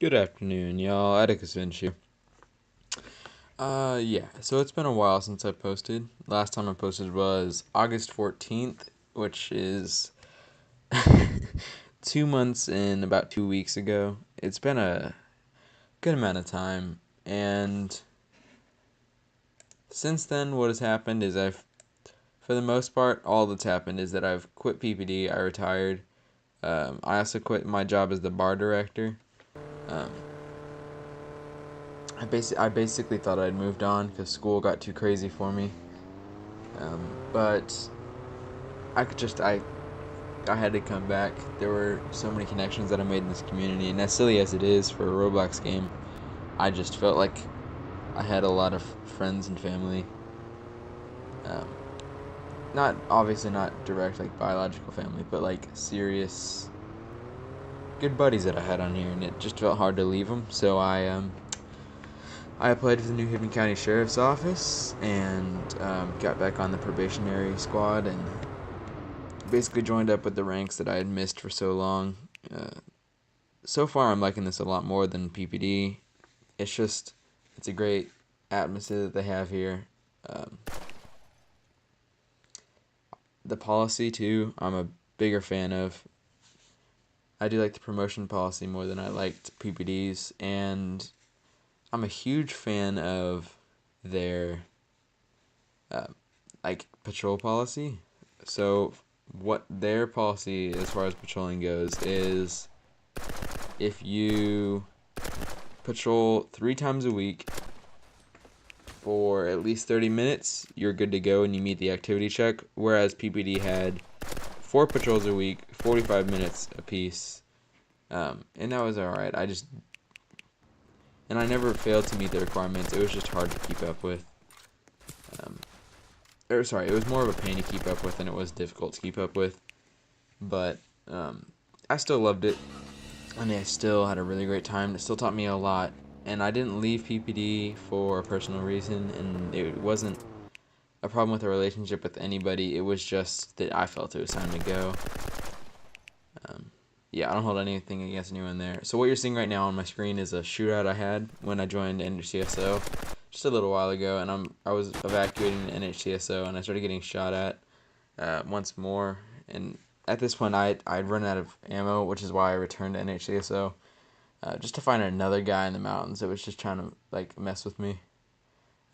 Good afternoon, y'all. Atticus Finch here. Yeah, so it's been a while since I posted. Last time I posted was August 14th, which is 2 months and about 2 weeks ago. It's been a good amount of time, and since then, what has happened is for the most part, all that's happened is that I've quit PPD, I retired. I also quit my job as the bar director. Um, I basically thought I'd moved on because school got too crazy for me. But I could just I had to come back. There were so many connections that I made in this community, and as silly as it is for a Roblox game, I just felt like I had a lot of friends and family. Um, Not obviously not direct like biological family, but like serious good buddies that I had on here, and it just felt hard to leave them. So I applied for the New Haven County Sheriff's Office and got back on the probationary squad and basically joined up with the ranks that I had missed for so long. So far, I'm liking this a lot more than PPD. It's a great atmosphere that they have here. The policy, too, I'm a bigger fan of. I do like the promotion policy more than I liked PPD's, and I'm a huge fan of their patrol policy. So what their policy as far as patrolling goes is if you patrol 3 times a week for at least 30 minutes, you're good to go and you meet the activity check, whereas PPD had 4 patrols a week, 45 minutes apiece, and that was alright. I never failed to meet the requirements. It was just hard to keep up with. It was more of a pain to keep up with than it was difficult to keep up with. But I still loved it. I mean, I still had a really great time. It still taught me a lot. And I didn't leave PPD for a personal reason, and it wasn't a problem with a relationship with anybody. It was just that I felt it was time to go. Yeah, I don't hold anything against anyone there. So what you're seeing right now on my screen is a shootout I had when I joined NHCSO just a little while ago, and I was evacuating NHCSO, and I started getting shot at once more. And at this point, I'd run out of ammo, which is why I returned to NHCSO, just to find another guy in the mountains that was just trying to like mess with me.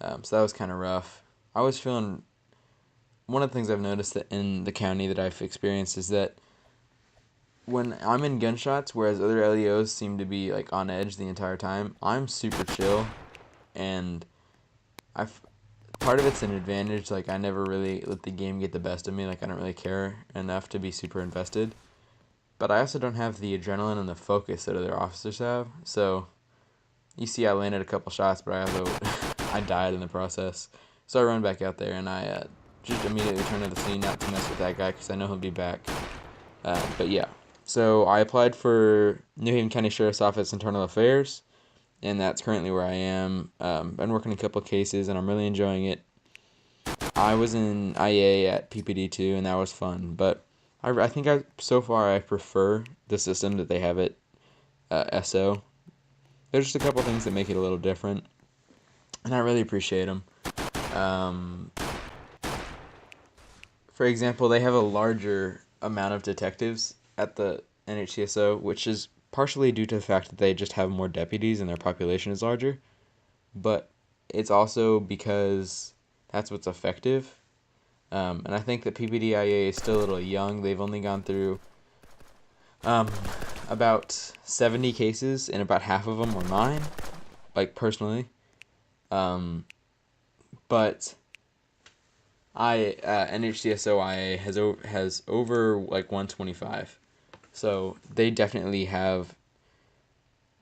So that was kind of rough. I was feeling. One of the things I've noticed that in the county that I've experienced is that when I'm in gunshots, whereas other LEOs seem to be like on edge the entire time, I'm super chill, and part of it's an advantage. Like I never really let the game get the best of me. Like I don't really care enough to be super invested, but I also don't have the adrenaline and the focus that other officers have. So you see, I landed a couple shots, but I died in the process. So I run back out there and I just immediately turn to the scene, not to mess with that guy because I know he'll be back. But yeah. So I applied for New Haven County Sheriff's Office Internal Affairs, and that's currently where I am. Been working a couple cases, and I'm really enjoying it. I was in IA at PPD2, and that was fun, but I think so far I prefer the system that they have at SO. There's just a couple things that make it a little different, and I really appreciate them. For example, they have a larger amount of detectives at the NHCSO, which is partially due to the fact that they just have more deputies and their population is larger, but it's also because that's what's effective. And I think that PPDIA is still a little young. They've only gone through about 70 cases, and about half of them were mine, like personally. But NHCSO IA has over like 125. So they definitely have,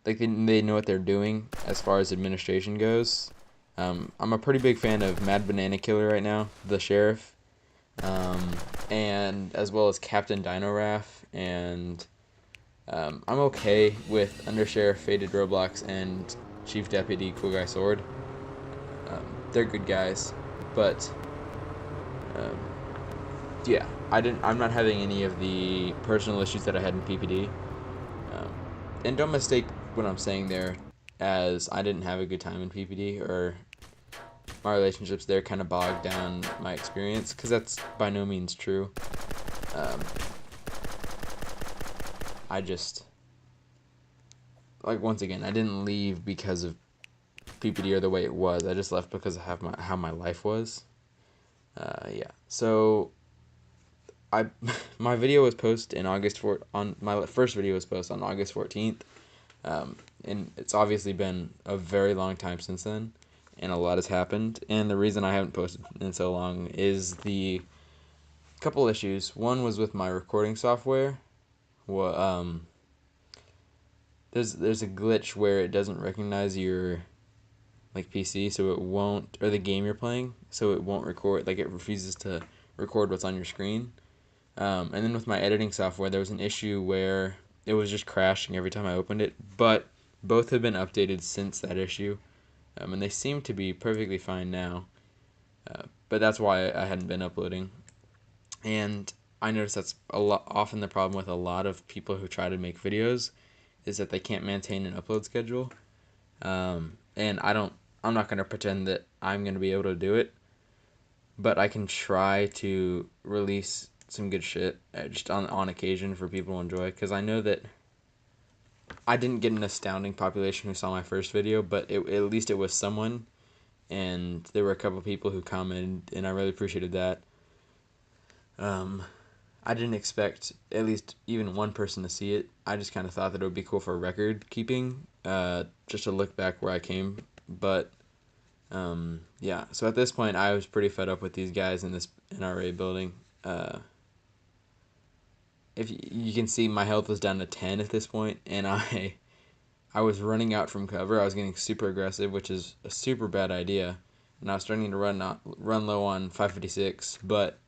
like, they know what they're doing as far as administration goes. I'm a pretty big fan of Mad Banana Killer right now, the sheriff, and as well as Captain Dino Raff, and I'm okay with Undersheriff Faded Roblox and Chief Deputy Cool Guy Sword. They're good guys, but yeah, I'm not having any of the personal issues that I had in PPD. And don't mistake what I'm saying there as I didn't have a good time in PPD, or my relationships there kind of bogged down my experience, because that's by no means true. Um, I just, like, once again, I didn't leave because of PPD or the way it was. I just left because of how my life was. Yeah. So I my video was posted in my first video was posted on August 14th. And it's obviously been a very long time since then, and a lot has happened. And the reason I haven't posted in so long is the couple issues. One was with my recording software. Well, there's a glitch where it doesn't recognize your like PC, so it won't, or the game you're playing, so it won't record. Like, it refuses to record what's on your screen. And then with my editing software, there was an issue where it was just crashing every time I opened it. But both have been updated since that issue, and they seem to be perfectly fine now. But that's why I hadn't been uploading. And I noticed that's often the problem with a lot of people who try to make videos, is that they can't maintain an upload schedule. And I'm not going to pretend that I'm going to be able to do it, but I can try to release some good shit just on occasion for people to enjoy, because I know that I didn't get an astounding population who saw my first video, but at least it was someone, and there were a couple people who commented, and I really appreciated that. I didn't expect at least even one person to see it. I just kind of thought that it would be cool for record keeping, just to look back where I came. But yeah, so at this point, I was pretty fed up with these guys in this NRA building. If you can see, my health was down to 10 at this point, and I was running out from cover. I was getting super aggressive, which is a super bad idea, and I was starting to run low on 556, but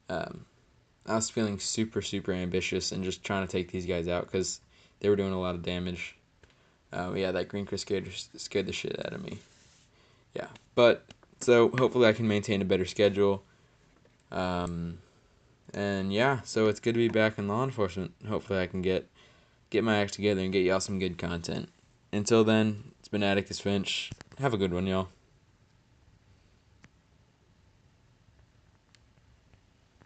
I was feeling super, super ambitious and just trying to take these guys out because they were doing a lot of damage. Yeah, that green Chris scared the shit out of me. Yeah, but so hopefully I can maintain a better schedule. And yeah, so it's good to be back in law enforcement. Hopefully I can get my act together and get y'all some good content. Until then, it's been Atticus Finch. Have a good one, y'all.